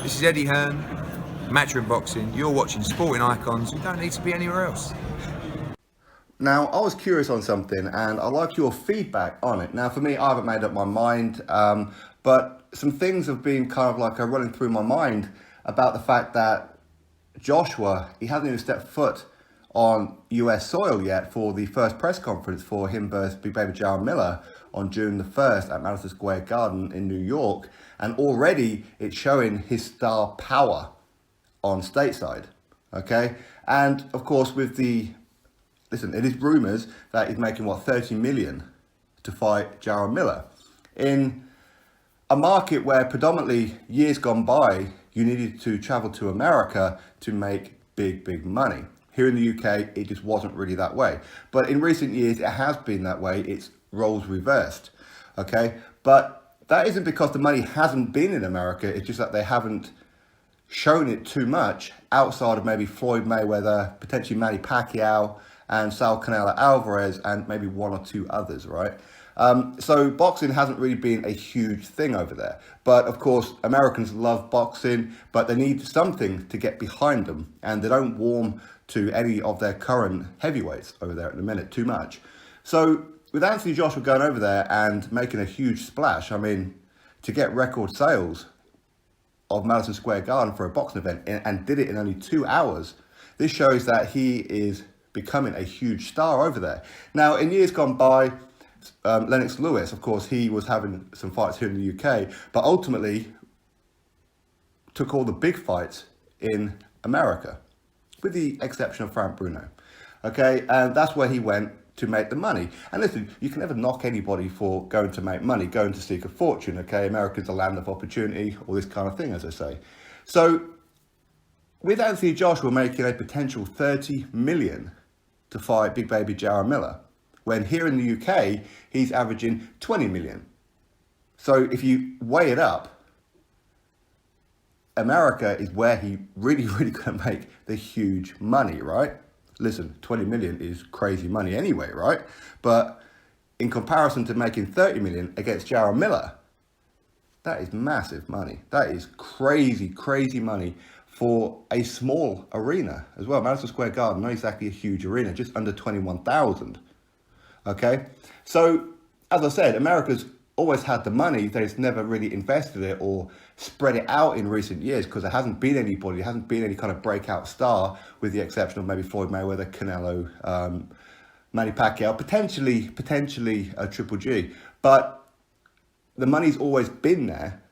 This is Eddie Hearn, Matchroom Boxing. You're watching Sporting Icons. You don't need to be anywhere else. Now, I was curious on something and I'd like your feedback on it. Now, for me, I haven't made up my mind, but some things have been kind of like running through my mind about the fact that Joshua, he hasn't even stepped foot on US soil yet for the first press conference for him versus Big Baby Jarrell Miller on June the 1st at Madison Square Garden in New York. And already it's showing his star power on stateside, okay? And of course with listen, it is rumours that he's making, 30 million to fight Jarrell Miller. In a market where predominantly years gone by, you needed to travel to America to make big money. Here in the UK, it just wasn't really that way. But in recent years, it has been that way. It's roles reversed, okay? But that isn't because the money hasn't been in America. It's just that they haven't shown it too much outside of maybe Floyd Mayweather, potentially Manny Pacquiao, and Saul Canelo Alvarez, and maybe one or two others, right? So boxing hasn't really been a huge thing over there. But of course, Americans love boxing, but they need something to get behind them. And they don't warm to any of their current heavyweights over there at the minute too much. So with Anthony Joshua going over there and making a huge splash, I mean, to get record sales of Madison Square Garden for a boxing event and did it in only 2 hours, this shows that he is becoming a huge star over there. Now, in years gone by, Lennox Lewis, of course, he was having some fights here in the UK, but ultimately took all the big fights in America, with the exception of Frank Bruno. Okay, and that's where he went to make the money. And listen, you can never knock anybody for going to make money, going to seek a fortune, okay? America's a land of opportunity, all this kind of thing, as I say. So, with Anthony Joshua making a potential 30 million to fight Big Baby Jarrell Miller, when here in the UK, he's averaging 20 million. So if you weigh it up, America is where he really going to make the huge money, right? Listen, 20 million is crazy money anyway, right? But in comparison to making 30 million against Jarrell Miller, that is massive money. That is crazy money for a small arena as well. Madison Square Garden, not exactly a huge arena, just under 21,000. Okay, so as I said, America's always had the money. They've never really invested it or spread it out in recent years because there hasn't been anybody, there hasn't been any kind of breakout star, with the exception of maybe Floyd Mayweather, Canelo, Manny Pacquiao, potentially a Triple G. But the money's always been there.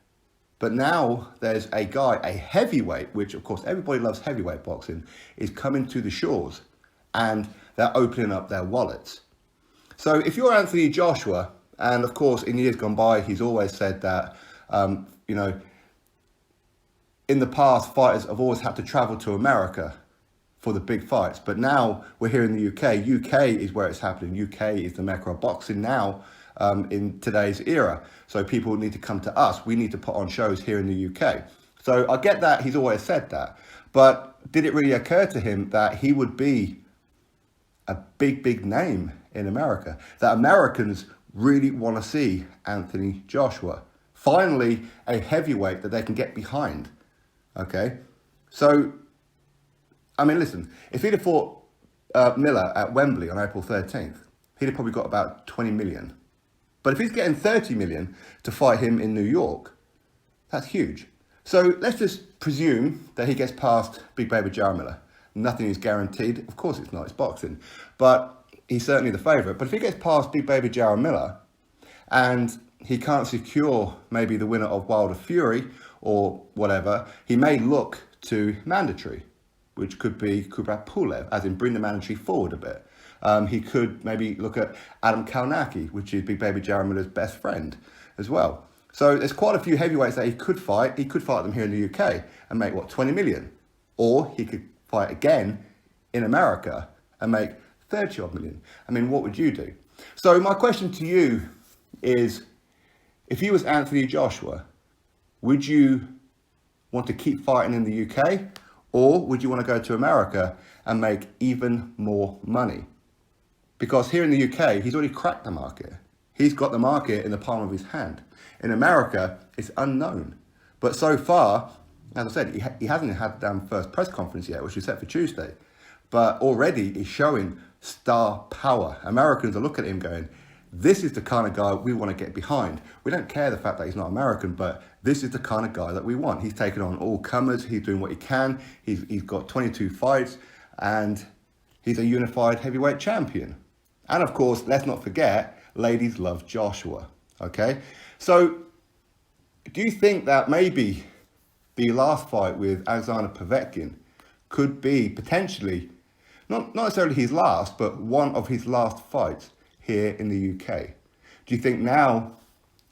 But now there's a guy, a heavyweight, which of course everybody loves heavyweight boxing, is coming to the shores and they're opening up their wallets. So if you're Anthony Joshua, and of course in years gone by, he's always said that, in the past, fighters have always had to travel to America for the big fights. But now we're here in the UK. UK is where it's happening. UK is the mecca of boxing now in today's era. So people need to come to us. We need to put on shows here in the UK. So I get that he's always said that. But did it really occur to him that he would be a big name in America? That Americans really want to see Anthony Joshua. Finally, a heavyweight that they can get behind. Okay? So, I mean, listen, if he'd have fought Miller at Wembley on April 13th, he'd have probably got about 20 million. But if he's getting 30 million to fight him in New York, that's huge. So let's just presume that he gets past Big Baby Jarrell Miller. Nothing is guaranteed. Of course it's not, it's boxing. But he's certainly the favourite. But if he gets past Big Baby Jarrell Miller and he can't secure maybe the winner of Wilder Fury or whatever, he may look to mandatory, which could be Kubrat Pulev, as in bring the mandatory forward a bit. He could maybe look at Adam Kalnaki, which is Big Baby Jarrell Miller's best friend as well. So there's quite a few heavyweights that he could fight. He could fight them here in the UK and make, 20 million? Or he could fight again in America and make 30 odd million. I mean, what would you do? So my question to you is, if you was Anthony Joshua, would you want to keep fighting in the UK, or would you want to go to America and make even more money? Because here in the UK, he's already cracked the market. He's got the market in the palm of his hand. In America, it's unknown. But so far, As I said, he hasn't had the damn first press conference yet, which is set for Tuesday. But already he's showing star power. Americans are looking at him going, this is the kind of guy we want to get behind. We don't care the fact that he's not American, but this is the kind of guy that we want. He's taken on all comers. He's doing what he can. He's got 22 fights, and he's a unified heavyweight champion. And of course, let's not forget, ladies love Joshua. Okay? So, do you think that maybe the last fight with Alexander Povetkin could be potentially, not necessarily his last, but one of his last fights here in the UK? Do you think now,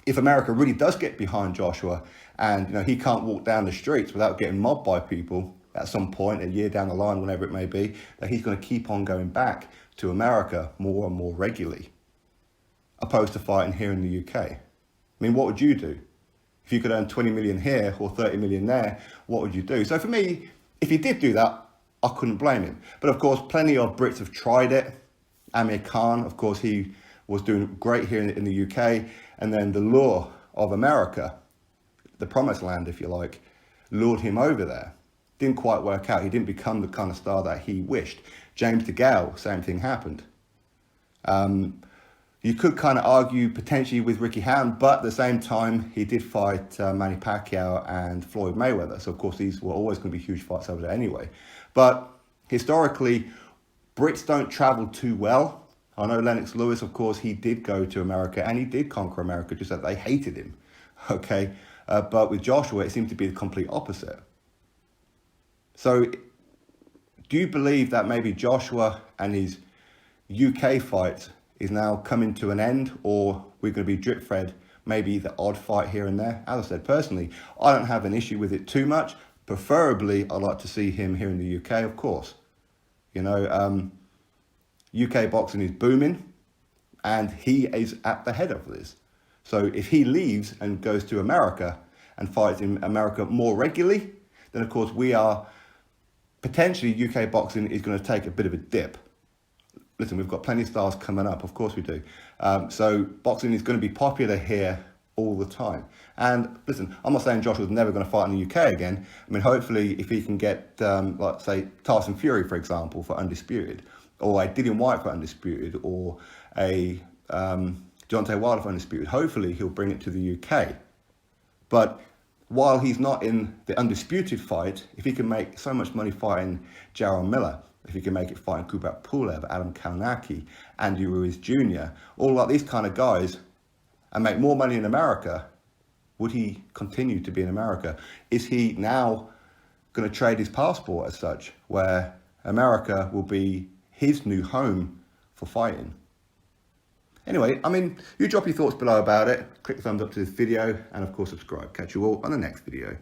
if America really does get behind Joshua and he can't walk down the streets without getting mobbed by people at some point, a year down the line, whenever it may be, that he's going to keep on going back to America more and more regularly, opposed to fighting here in the UK? I mean, what would you do? If you could earn 20 million here or 30 million there, what would you do? So for me, if he did do that, I couldn't blame him. But of course, plenty of Brits have tried it. Amir Khan, of course, he was doing great here in the UK. And then the lure of America, the promised land, if you like, lured him over there. Didn't quite work out. He didn't become the kind of star that he wished. James DeGale, same thing happened. You could kind of argue potentially with Ricky Hatton, but at the same time, he did fight Manny Pacquiao and Floyd Mayweather. So, of course, these were always going to be huge fights over there anyway. But historically, Brits don't travel too well. I know Lennox Lewis, of course, he did go to America and he did conquer America, just that they hated him. Okay. But with Joshua, it seemed to be the complete opposite. So, do you believe that maybe Joshua and his UK fights is now coming to an end, or we're going to be drip fed maybe the odd fight here and there? As I said, personally, I don't have an issue with it too much. Preferably, I'd like to see him here in the UK, of course. UK boxing is booming, and he is at the head of this. So if he leaves and goes to America and fights in America more regularly, then of course we are potentially, UK boxing is going to take a bit of a dip. Listen, we've got plenty of stars coming up, of course we do. So boxing is going to be popular here all the time. And listen, I'm not saying Joshua's never going to fight in the UK again. I mean, hopefully if he can get, like say, Tyson Fury, for example, for Undisputed, or a Dillian Whyte for Undisputed, or a Deontay Wilder for Undisputed, hopefully he'll bring it to the UK. But while he's not in the Undisputed fight, if he can make so much money fighting Jarrell Miller, if he can make it fighting Kubrat Pulev, Adam Kalnaki, Andy Ruiz Jr., all like these kind of guys, and make more money in America, would he continue to be in America? Is he now going to trade his passport as such, where America will be his new home for fighting? Anyway, I mean, you drop your thoughts below about it. Click the thumbs up to this video, and of course subscribe. Catch you all on the next video.